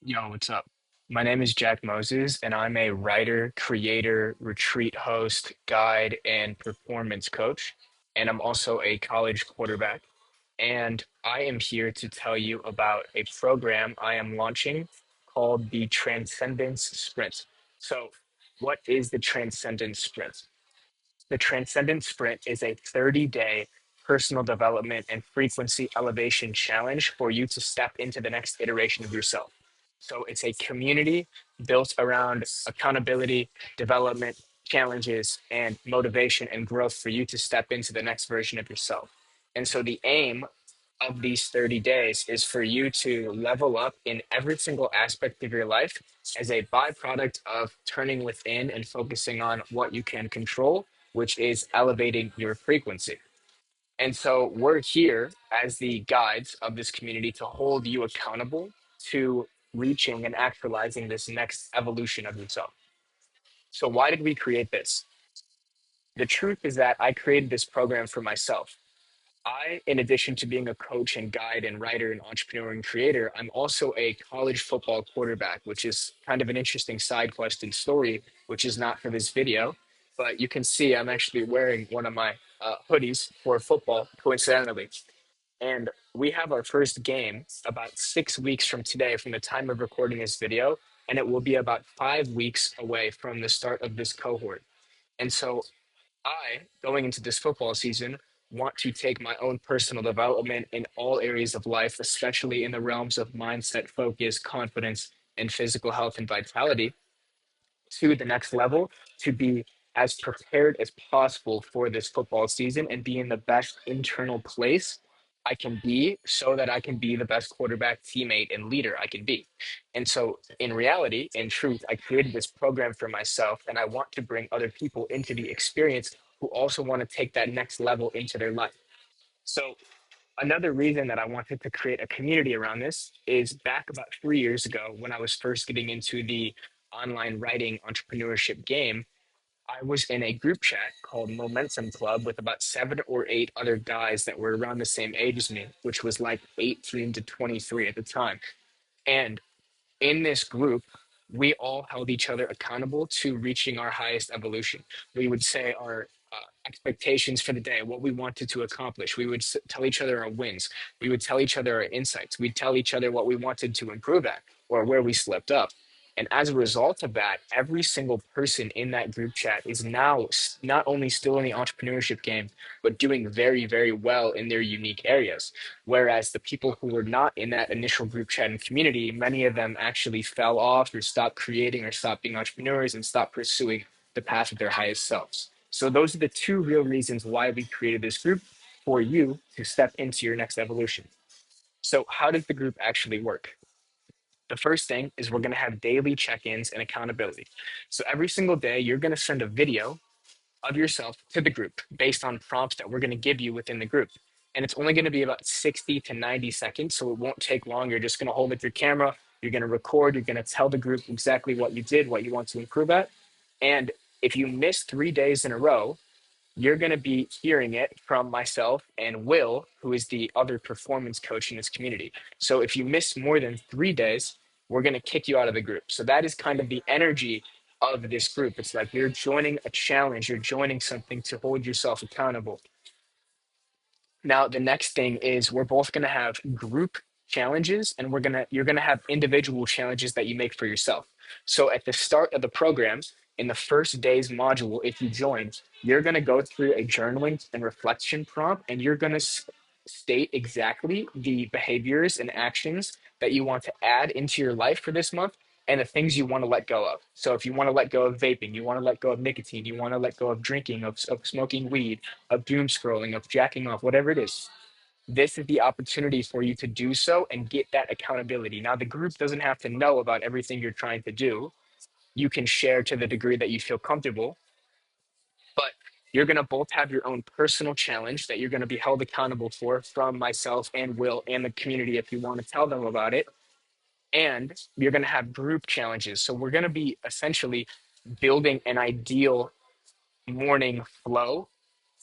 Yo, what's up? My name is Jack Moses, and I'm a writer, creator, retreat host, guide, and performance coach. And I'm also a college quarterback. And I am here to tell you about a program I am launching called the Transcendence Sprint. So, what is the Transcendence Sprint? The Transcendent Sprint is a 30-day personal development and frequency elevation challenge for you to step into the next iteration of yourself. So it's a community built around accountability, development, challenges, and motivation and growth for you to step into the next version of yourself. And so the aim of these 30 days is for you to level up in every single aspect of your life as a byproduct of turning within and focusing on what you can control, which is elevating your frequency. And so we're here as the guides of this community to hold you accountable to reaching and actualizing this next evolution of yourself. So, why did we create this? The truth is that I created this program for myself. In addition to being a coach and guide and writer and entrepreneur and creator, I'm also a college football quarterback, which is kind of an interesting side quest and story, which is not for this video. But you can see I'm actually wearing one of my hoodies for football, coincidentally. And we have our first game about 6 weeks from today, from the time of recording this video. And it will be about 5 weeks away from the start of this cohort. And so going into this football season, want to take my own personal development in all areas of life, especially in the realms of mindset, focus, confidence, and physical health and vitality to the next level to be as prepared as possible for this football season and be in the best internal place I can be so that I can be the best quarterback, teammate, and leader I can be. And so, in reality, in truth, I created this program for myself and I want to bring other people into the experience who also want to take that next level into their life. So, another reason that I wanted to create a community around this is back about 3 years ago when I was first getting into the online writing entrepreneurship game. I was in a group chat called Momentum Club with about 7 or 8 other guys that were around the same age as me, which was like 18 to 23 at the time. And in this group, we all held each other accountable to reaching our highest evolution. We would say our expectations for the day, what we wanted to accomplish. We would tell each other our wins. We would tell each other our insights. We'd tell each other what we wanted to improve at or where we slipped up. And as a result of that, every single person in that group chat is now not only still in the entrepreneurship game, but doing very, very well in their unique areas. Whereas the people who were not in that initial group chat and community, many of them actually fell off or stopped creating or stopped being entrepreneurs and stopped pursuing the path of their highest selves. So those are the two real reasons why we created this group for you to step into your next evolution. So how does the group actually work? The first thing is we're going to have daily check-ins and accountability. So every single day, you're going to send a video of yourself to the group based on prompts that we're going to give you within the group. And it's only going to be about 60 to 90 seconds, so it won't take long. You're just going to hold up your camera, you're going to record, you're going to tell the group exactly what you did, what you want to improve at. And if you miss 3 days in a row, you're going to be hearing it from myself and Will, who is the other performance coach in this community. So if you miss more than 3 days, we're going to kick you out of the group. So that is kind of the energy of this group. It's like you're joining a challenge, you're joining something to hold yourself accountable. Now, the next thing is we're both going to have group challenges and you're going to have individual challenges that you make for yourself. So at the start of the program, in the first day's module, if you join, you're going to go through a journaling and reflection prompt and you're going to state exactly the behaviors and actions that you want to add into your life for this month and the things you want to let go of. So if you want to let go of vaping, you want to let go of nicotine, you want to let go of drinking, of smoking weed, of doom scrolling, of jacking off, whatever it is, this is the opportunity for you to do so and get that accountability. Now, the group doesn't have to know about everything you're trying to do. You can share to the degree that you feel comfortable, but you're going to both have your own personal challenge that you're going to be held accountable for from myself and Will and the community if you want to tell them about it. And you're going to have group challenges. So we're going to be essentially building an ideal morning flow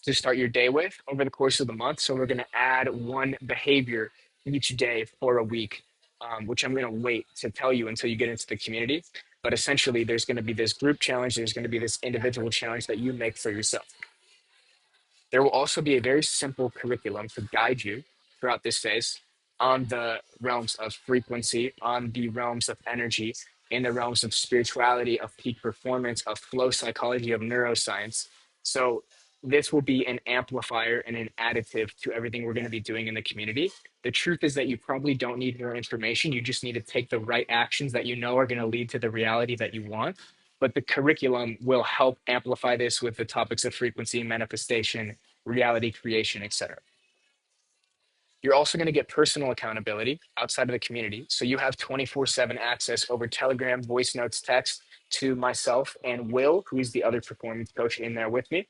to start your day with over the course of the month. So we're going to add one behavior each day for a week. which I'm going to wait to tell you until you get into the community. But essentially, there's going to be this group challenge, there's going to be this individual challenge that you make for yourself. There will also be a very simple curriculum to guide you throughout this phase on the realms of frequency, on the realms of energy, in the realms of spirituality, of peak performance, of flow psychology, of neuroscience. So, this will be an amplifier and an additive to everything we're going to be doing in the community. The truth is that you probably don't need more information. You just need to take the right actions that you know are going to lead to the reality that you want, but the curriculum will help amplify this with the topics of frequency, manifestation, reality creation, etc. You're also going to get personal accountability outside of the community. So you have 24/7 access over Telegram, voice notes, text to myself and Will, who is the other performance coach in there with me.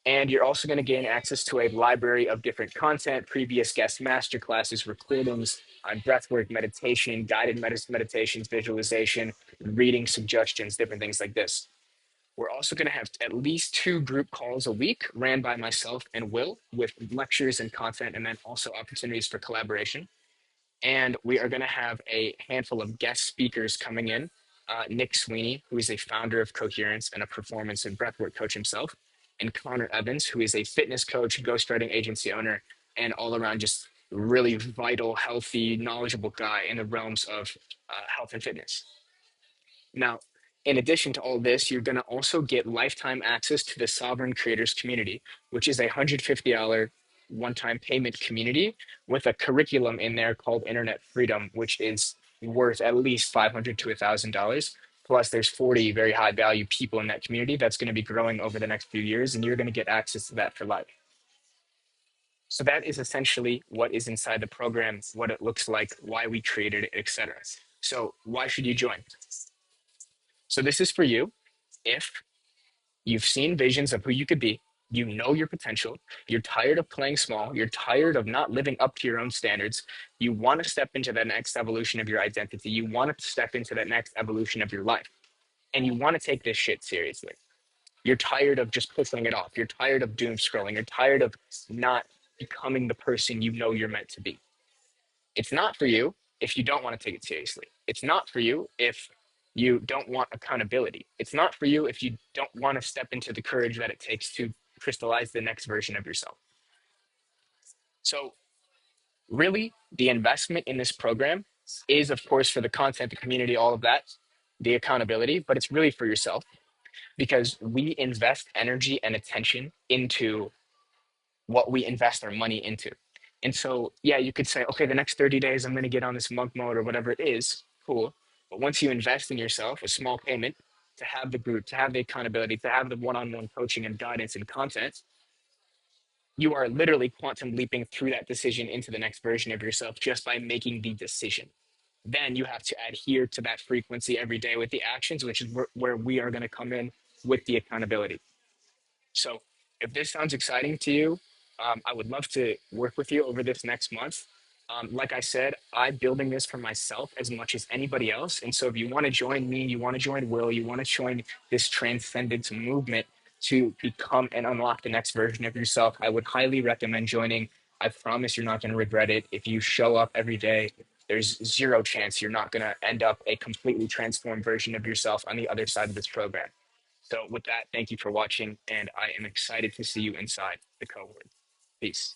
And you're also going to gain access to a library of different content, previous guest masterclasses, recordings on breathwork, meditation, guided meditations, visualization, reading suggestions, different things like this. We're also going to have at least 2 group calls a week ran by myself and Will with lectures and content, and then also opportunities for collaboration. And we are going to have a handful of guest speakers coming in. Nick Sweeney, who is a founder of Coherence and a performance and breathwork coach himself, and Connor Evans, who is a fitness coach, ghostwriting agency owner, and all around just really vital, healthy, knowledgeable guy in the realms of health and fitness. Now, in addition to all this, you're going to also get lifetime access to the Sovereign Creators Community, which is a $150 one-time payment community with a curriculum in there called Internet Freedom, which is worth at least $500 to $1,000. Plus, there's 40 very high value people in that community that's going to be growing over the next few years, and you're going to get access to that for life. So that is essentially what is inside the program, what it looks like, why we created it, etc. So why should you join? So this is for you if you've seen visions of who you could be, you know your potential, you're tired of playing small, you're tired of not living up to your own standards, you want to step into the next evolution of your identity, you want to step into the next evolution of your life, and you want to take this shit seriously. You're tired of just pushing it off. You're tired of doom scrolling. You're tired of not becoming the person you know you're meant to be. It's not for you if you don't want to take it seriously. It's not for you if you don't want accountability. It's not for you if you don't want to step into the courage that it takes to crystallize the next version of yourself. So, really, the investment in this program is, of course, for the content, the community, all of that, the accountability, but it's really for yourself because we invest energy and attention into what we invest our money into. And so, yeah, you could say, okay, the next 30 days, I'm going to get on this monk mode or whatever it is. Cool. But once you invest in yourself, a small payment to have the group, to have the accountability, to have the one on one coaching and guidance and content, you are literally quantum leaping through that decision into the next version of yourself just by making the decision. Then you have to adhere to that frequency every day with the actions, which is where we are going to come in with the accountability. So if this sounds exciting to you, I would love to work with you over this next month. Like I said, I'm building this for myself as much as anybody else. And so if you want to join me, you want to join Will, you want to join this transcendence movement to become and unlock the next version of yourself, I would highly recommend joining. I promise you're not going to regret it. If you show up every day, there's zero chance you're not going to end up a completely transformed version of yourself on the other side of this program. So with that, thank you for watching, and I am excited to see you inside the cohort. Peace.